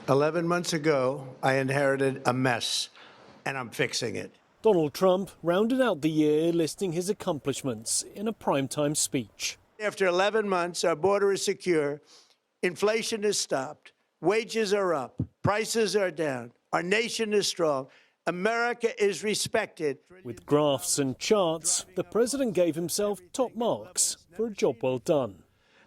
11 months ago, I inherited a mess, and I'm fixing it. Donald Trump rounded out the year listing his accomplishments in a primetime speech. After 11 months, our border is secure, inflation is stopped, wages are up, prices are down, our nation is strong, America is respected. With graphs and charts, the president gave himself top marks for a job well done.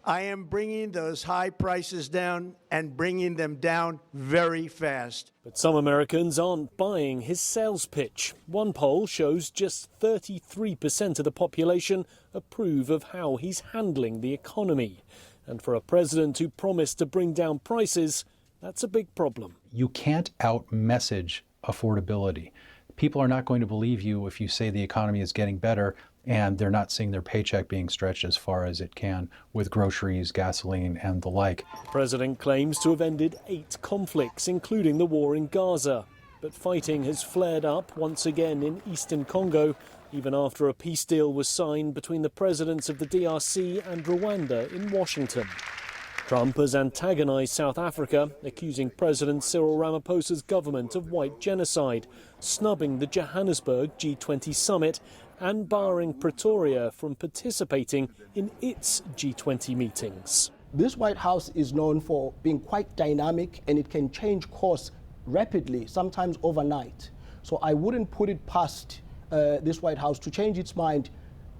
I am bringing those high prices down and bringing them down very fast. But some Americans aren't buying his sales pitch. One poll shows just 33% of the population approve of how he's handling the economy. And for a president who promised to bring down prices, that's a big problem. You can't out-message affordability. People are not going to believe you if you say the economy is getting better and they're not seeing their paycheck being stretched as far as it can with groceries, gasoline, and the like. The president claims to have ended 8 conflicts, including the war in Gaza. But fighting has flared up once again in eastern Congo, even after a peace deal was signed between the presidents of the DRC and Rwanda in Washington. Trump has antagonized South Africa, accusing President Cyril Ramaphosa's government of white genocide, snubbing the Johannesburg G20 summit and barring Pretoria from participating in its G20 meetings. This White House is known for being quite dynamic, and it can change course rapidly, sometimes overnight. So I wouldn't put it past this White House to change its mind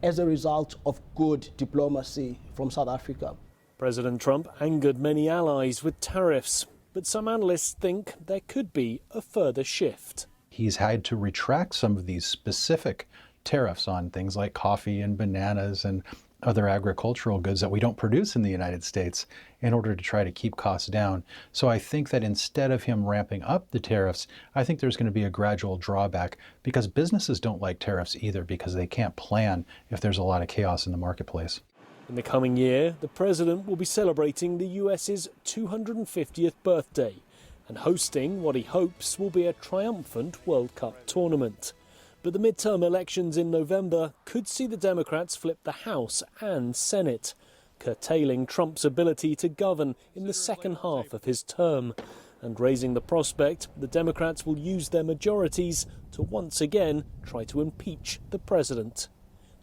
as a result of good diplomacy from South Africa. President Trump angered many allies with tariffs, but some analysts think there could be a further shift. He's had to retract some of these specific tariffs on things like coffee and bananas and other agricultural goods that we don't produce in the United States in order to try to keep costs down. So I think that instead of him ramping up the tariffs, I think there's going to be a gradual drawback, because businesses don't like tariffs either, because they can't plan if there's a lot of chaos in the marketplace. In the coming year, the president will be celebrating the US's 250th birthday and hosting what he hopes will be a triumphant World Cup tournament. But the midterm elections in November could see the Democrats flip the House and Senate, curtailing Trump's ability to govern in the second half of his term, and raising the prospect the Democrats will use their majorities to once again try to impeach the president.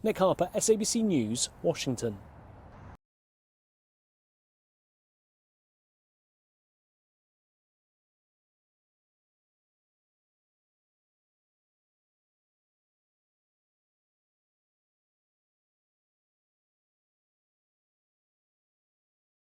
Nick Harper, SABC News, Washington.